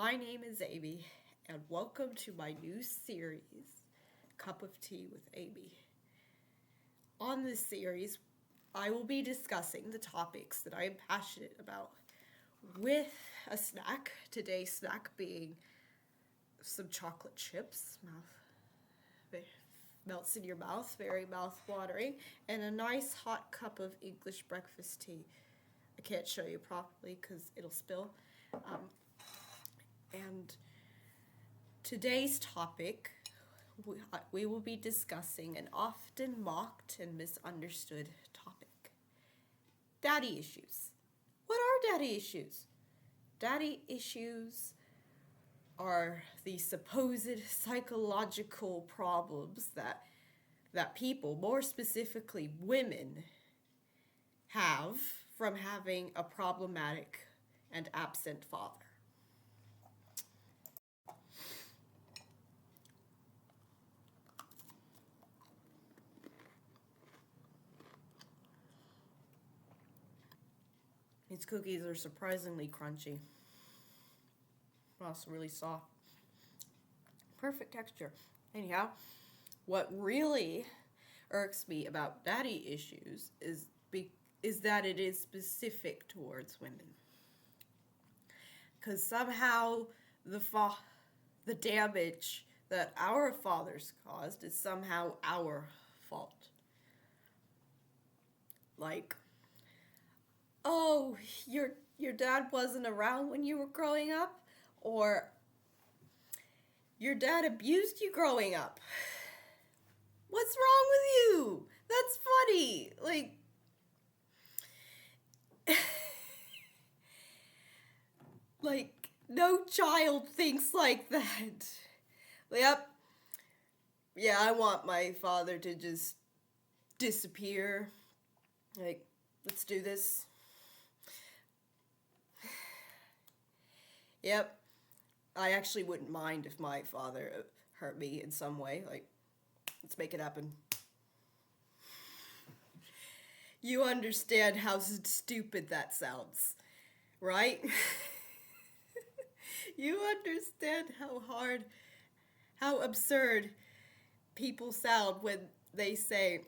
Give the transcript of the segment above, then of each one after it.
My name is Amy, and welcome to my new series, Cup of Tea with Amy. On this series, I will be discussing the topics that I am passionate about with a snack. Today's snack being some chocolate chips, melts in your mouth, very mouth-watering, and a nice hot cup of English breakfast tea. I can't show you properly because it'll spill. And today's topic, we will be discussing an often mocked and misunderstood topic. Daddy issues. What are daddy issues? Daddy issues are the supposed psychological problems that people, more specifically women, have from having a problematic and absent father. These cookies are surprisingly crunchy. Also really soft. Perfect texture. Anyhow, what really irks me about daddy issues is that it is specific towards women. Because somehow the damage that our fathers caused is somehow our fault. Like, oh, your dad wasn't around when you were growing up, or your dad abused you growing up. What's wrong with you? That's funny. Like no child thinks like that. Yep. Yeah, I want my father to just disappear. Like, let's do this. Yep. I actually wouldn't mind if my father hurt me in some way. Like, let's make it happen. You understand how stupid that sounds, right? You understand how absurd people sound when they say,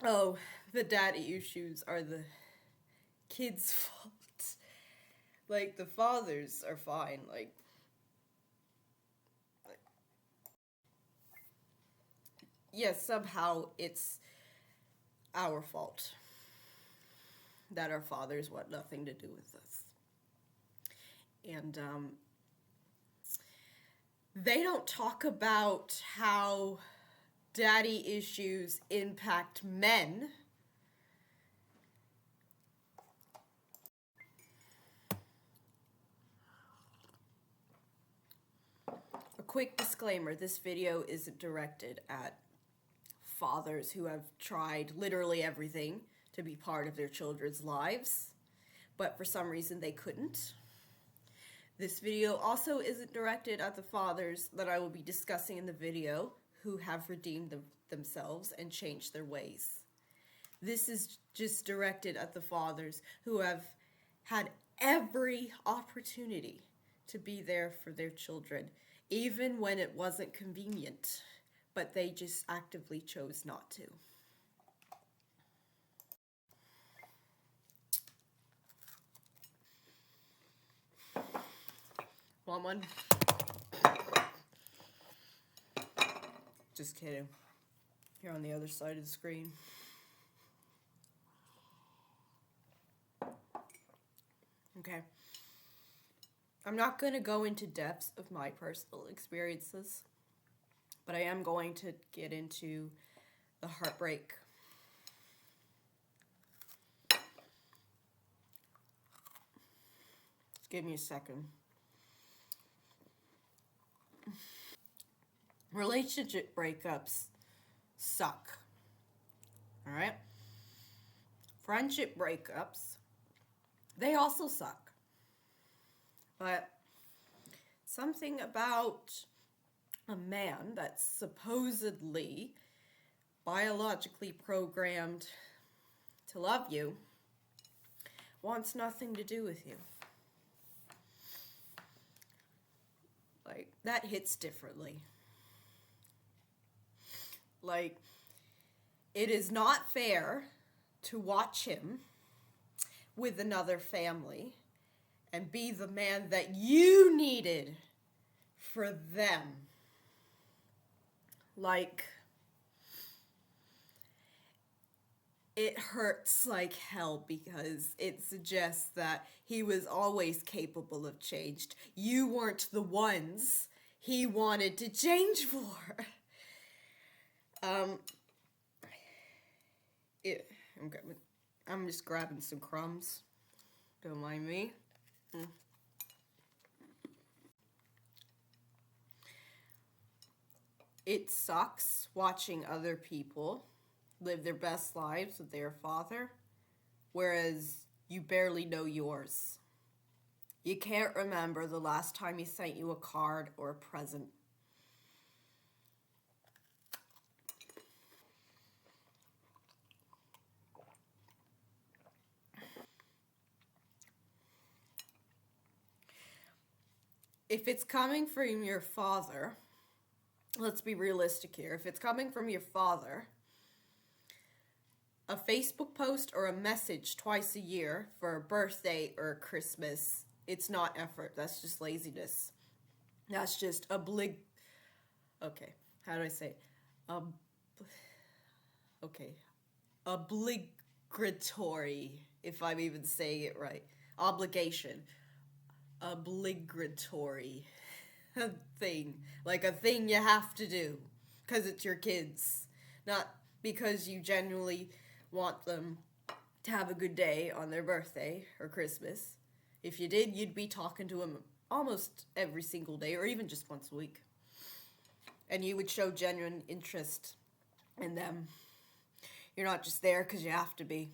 oh, the daddy issues are the kid's fault. Like, the fathers are fine. Like, yes, somehow it's our fault that our fathers want nothing to do with us. And they don't talk about how daddy issues impact men. A quick disclaimer, this video isn't directed at fathers who have tried literally everything to be part of their children's lives, but for some reason they couldn't. This video also isn't directed at the fathers that I will be discussing in the video who have redeemed themselves and changed their ways. This is just directed at the fathers who have had every opportunity to be there for their children, even when it wasn't convenient, but they just actively chose not to. Want one? Just kidding. You're on the other side of the screen. Okay. I'm not going to go into depths of my personal experiences, but I am going to get into the heartbreak. Just give me a second. Relationship breakups suck. Alright? Friendship breakups, they also suck. But something about a man that's supposedly biologically programmed to love you wants nothing to do with you. Like, that hits differently. Like, it is not fair to watch him with another family and be the man that you needed for them. Like, it hurts like hell because it suggests that he was always capable of change. You weren't the ones he wanted to change for. I'm just grabbing some crumbs. Don't mind me. It sucks watching other people live their best lives with their father, whereas you barely know yours. You can't remember the last time he sent you a card or a present. If it's coming from your father, let's be realistic here. If it's coming from your father, a Facebook post or a message twice a year for a birthday or a Christmas, it's not effort. That's just laziness. That's just okay, how do I say it? Okay. Obligatory, if I'm even saying it right. Obligation. Obligatory thing. Like a thing you have to do because it's your kids. Not because you genuinely want them to have a good day on their birthday or Christmas. If you did, you'd be talking to them almost every single day or even just once a week. And you would show genuine interest in them. You're not just there because you have to be.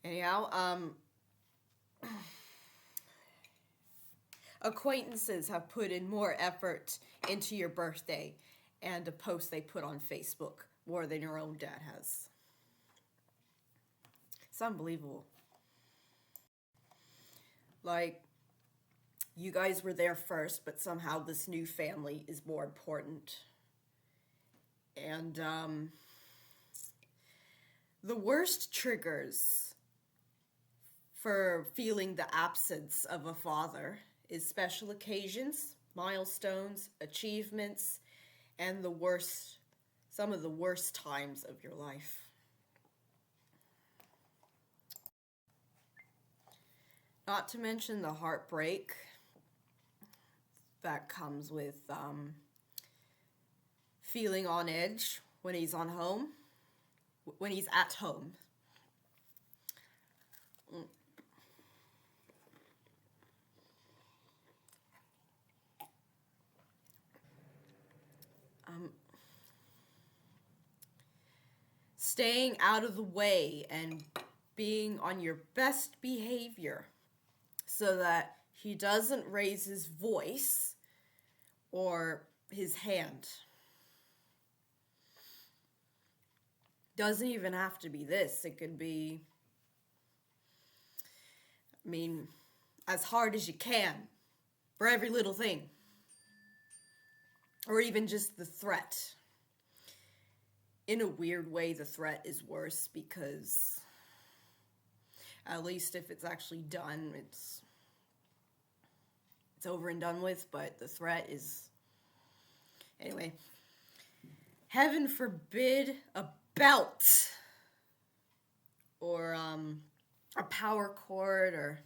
Anyhow, acquaintances have put in more effort into your birthday and a post they put on Facebook more than your own dad has. It's unbelievable. Like, you guys were there first, but somehow this new family is more important. And the worst triggers for feeling the absence of a father is special occasions, milestones, achievements, and some of the worst times of your life. Not to mention the heartbreak that comes with feeling on edge when he's at home. Staying out of the way and being on your best behavior so that he doesn't raise his voice or his hand. Doesn't even have to be this. It could be, as hard as you can for every little thing. Or even just the threat. In a weird way, the threat is worse because at least if it's actually done, it's over and done with, but the threat is... Anyway, heaven forbid a belt or a power cord or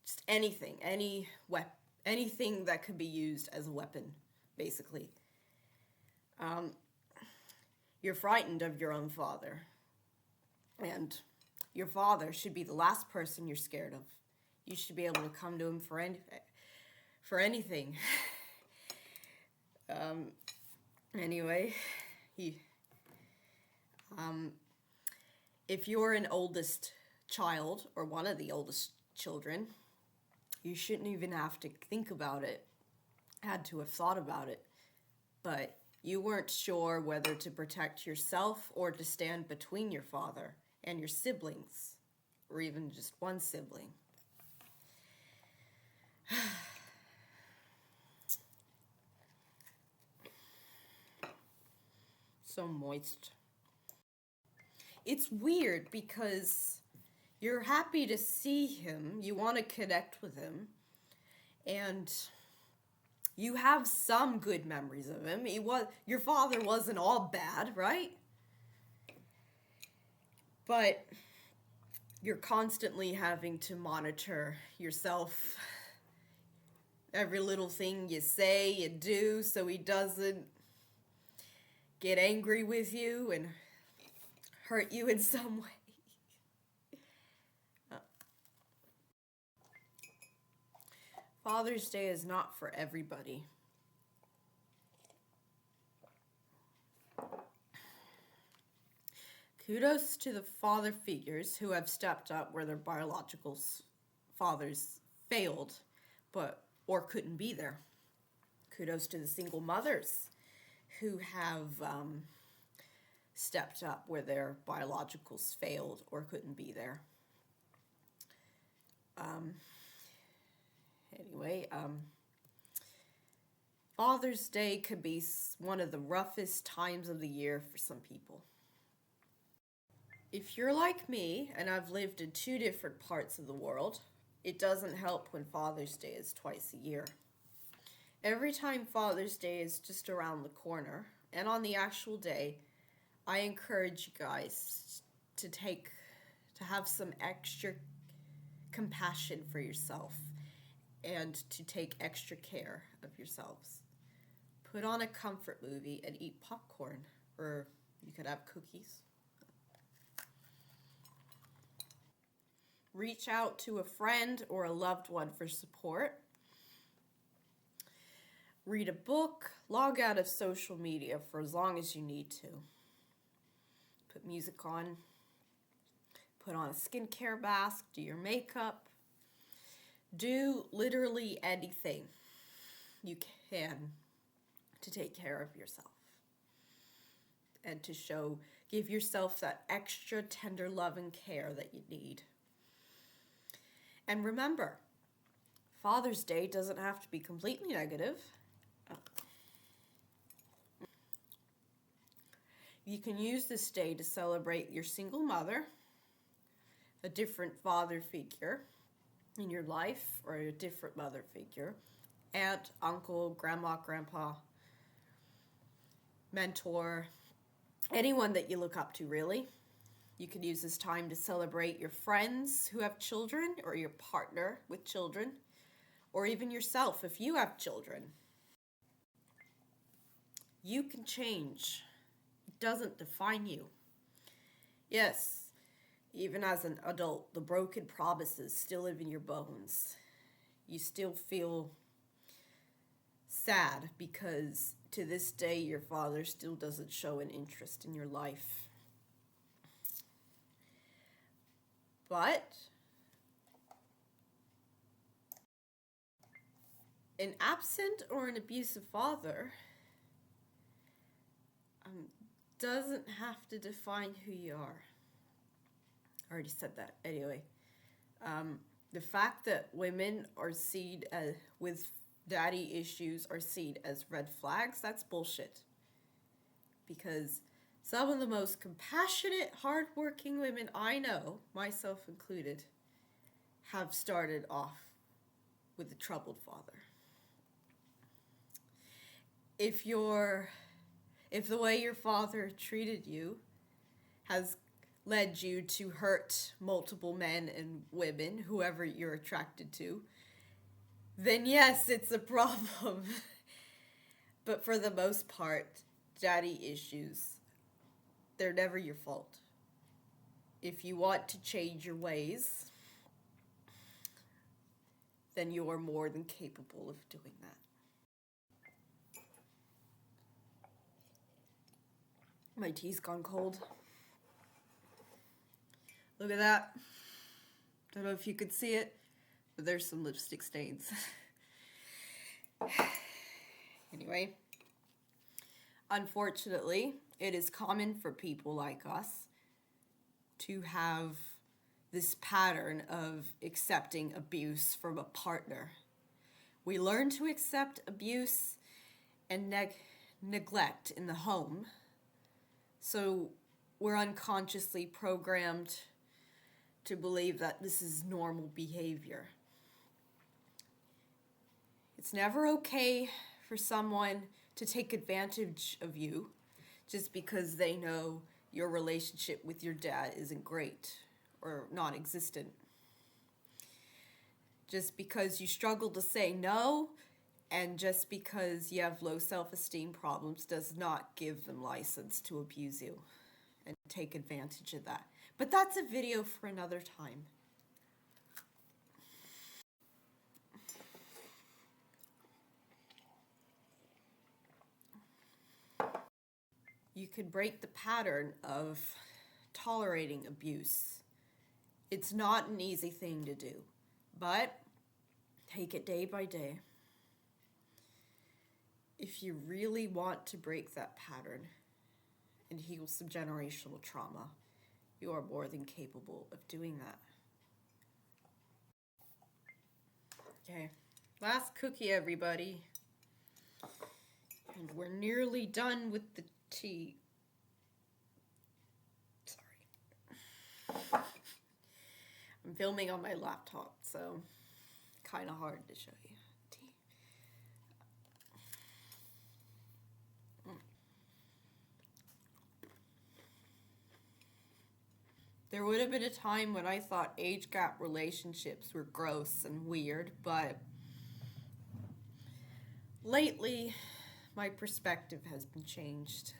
just anything, anything that could be used as a weapon, basically. You're frightened of your own father, and your father should be the last person you're scared of. You should be able to come to him for anything. Anyway, if you're an oldest child or one of the oldest children, you shouldn't even have to think about it. Had to have thought about it, but you weren't sure whether to protect yourself or to stand between your father and your siblings, or even just one sibling. So moist. It's weird because you're happy to see him, you want to connect with him, and you have some good memories of him. Your father wasn't all bad, right? But you're constantly having to monitor yourself, every little thing you say, you do, so he doesn't get angry with you and hurt you in some way. Father's Day is not for everybody. Kudos to the father figures who have stepped up where their biological fathers failed, or couldn't be there. Kudos to the single mothers who have stepped up where their biologicals failed or couldn't be there. Anyway, Father's Day could be one of the roughest times of the year for some people. If you're like me, and I've lived in 2 different parts of the world, it doesn't help when Father's Day is twice a year. Every time Father's Day is just around the corner, and on the actual day, I encourage you guys to have some extra compassion for yourself and to take extra care of yourselves. Put on a comfort movie and eat popcorn, or you could have cookies. Reach out to a friend or a loved one for support. Read a book, log out of social media for as long as you need to. Put music on, put on a skincare mask, do your makeup. Do literally anything you can to take care of yourself and to give yourself that extra tender love and care that you need. And remember, Father's Day doesn't have to be completely negative. You can use this day to celebrate your single mother, a different father figure in your life, or a different mother figure, aunt, uncle, grandma, grandpa, mentor, anyone that you look up to, really. You can use this time to celebrate your friends who have children, or your partner with children, or even yourself if you have children. You can change. It doesn't define you. Yes, even as an adult, the broken promises still live in your bones. You still feel sad because to this day your father still doesn't show an interest in your life. But an absent or an abusive father doesn't have to define who you are. I already said that. Anyway, the fact that women are seen with daddy issues are seen as red flags, that's bullshit. Because some of the most compassionate, hardworking women I know, myself included, have started off with a troubled father. If the way your father treated you has led you to hurt multiple men and women, whoever you're attracted to, then yes, it's a problem. But for the most part, daddy issues, they're never your fault. If you want to change your ways, then you are more than capable of doing that. My tea's gone cold. Look at that. Don't know if you could see it, but there's some lipstick stains. Anyway, unfortunately, it is common for people like us to have this pattern of accepting abuse from a partner. We learn to accept abuse and neglect in the home So we're unconsciously programmed to believe that this is normal behavior. It's never okay for someone to take advantage of you just because they know your relationship with your dad isn't great or non-existent. Just because you struggle to say no, and just because you have low self-esteem problems does not give them license to abuse you and take advantage of that. But that's a video for another time. You could break the pattern of tolerating abuse. It's not an easy thing to do, but take it day by day. If you really want to break that pattern and heal some generational trauma, you are more than capable of doing that. Okay, last cookie, everybody. And we're nearly done with the tea. Sorry. I'm filming on my laptop, so kind of hard to show you. Tea. There would have been a time when I thought age gap relationships were gross and weird, but lately my perspective has been changed.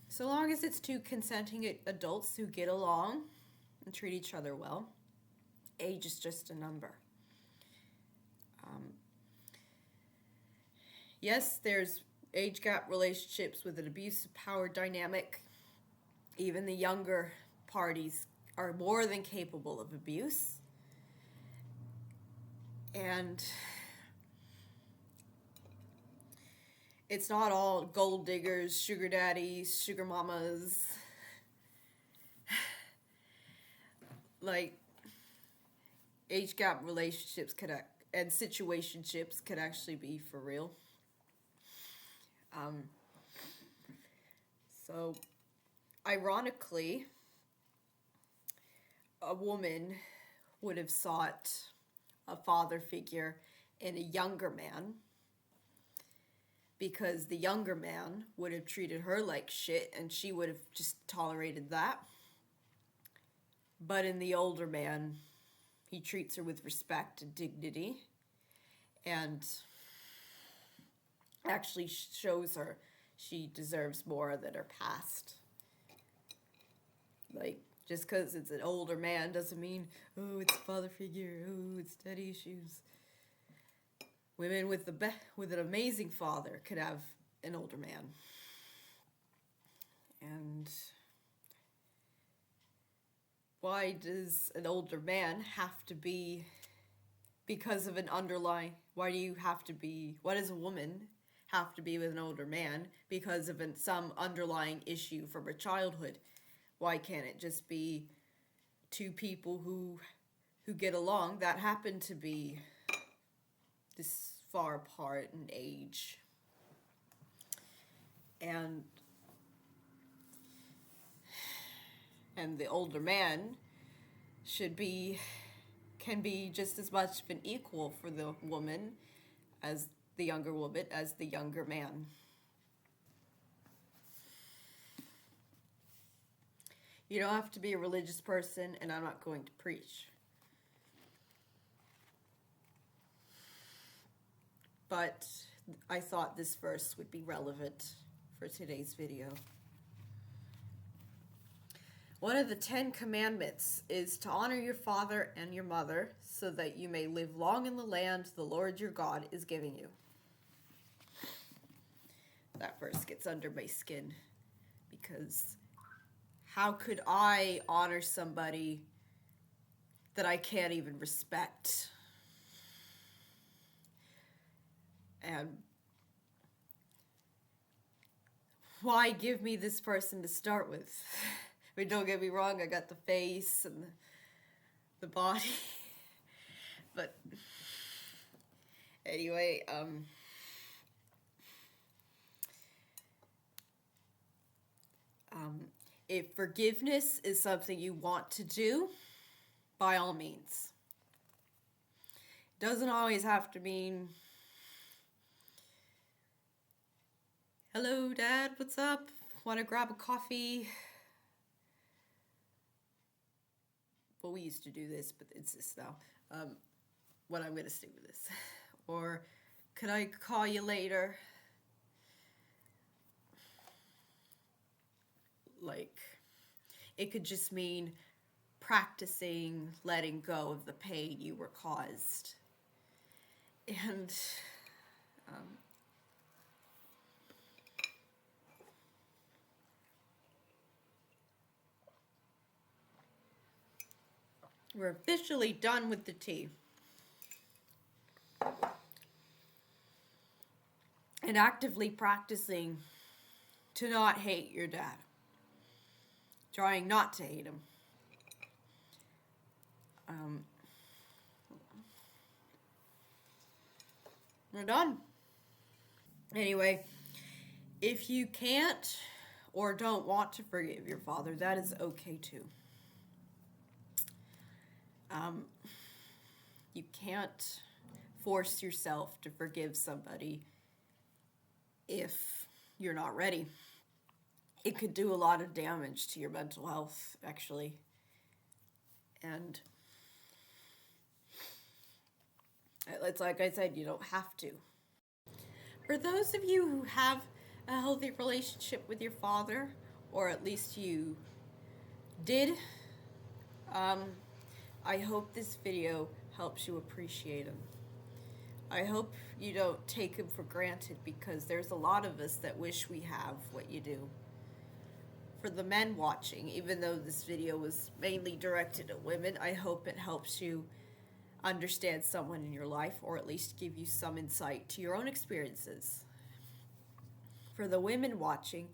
So long as it's two consenting adults who get along and treat each other well, age is just a number. Yes, there's age gap relationships with an abusive power dynamic. Even the younger parties are more than capable of abuse. And it's not all gold diggers, sugar daddies, sugar mamas. Like, age gap relationships and situationships could actually be for real. So, ironically, a woman would have sought a father figure in a younger man because the younger man would have treated her like shit and she would have just tolerated that. But in the older man, he treats her with respect and dignity and actually shows her she deserves more than her past. Like, just because it's an older man doesn't mean, oh, it's a father figure, oh, it's daddy issues. Women with an amazing father could have an older man. And why does an older man have to be because of an underlying, why does a woman have to be with an older man because of some underlying issue from her childhood? Why can't it just be two people who get along that happen to be this far apart in age? And the older man can be just as much of an equal for the woman as the younger woman as the younger man. You don't have to be a religious person, and I'm not going to preach. But I thought this verse would be relevant for today's video. One of the 10 commandments is to honor your father and your mother so that you may live long in the land the Lord your God is giving you. That verse gets under my skin because how could I honor somebody that I can't even respect? And why give me this person to start with? I mean, don't get me wrong, I got the face and the body. But anyway, If forgiveness is something you want to do, by all means. Doesn't always have to mean, hello, Dad, what's up? Want to grab a coffee? Well, we used to do this, but it's this now. What I'm going to stick with this. Or, could I call you later? Like, it could just mean practicing letting go of the pain you were caused. And we're officially done with the tea. And actively practicing to not hate your dad. Trying not to hate him. We're done. Anyway, if you can't or don't want to forgive your father, that is okay too. You can't force yourself to forgive somebody if you're not ready. It could do a lot of damage to your mental health, actually. And it's like I said, you don't have to. For those of you who have a healthy relationship with your father, or at least you did, I hope this video helps you appreciate him. I hope you don't take him for granted, because there's a lot of us that wish we have what you do. For the men watching, even though this video was mainly directed at women, I hope it helps you understand someone in your life, or at least give you some insight to your own experiences. For the women watching,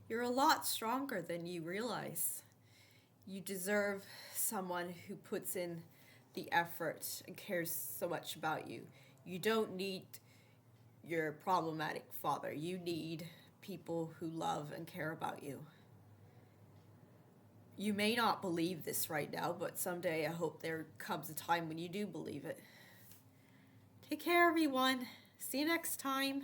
you're a lot stronger than you realize. You deserve someone who puts in the effort and cares so much about you. You don't need your problematic father. You need people who love and care about you. You may not believe this right now, but someday I hope there comes a time when you do believe it. Take care, everyone. See you next time.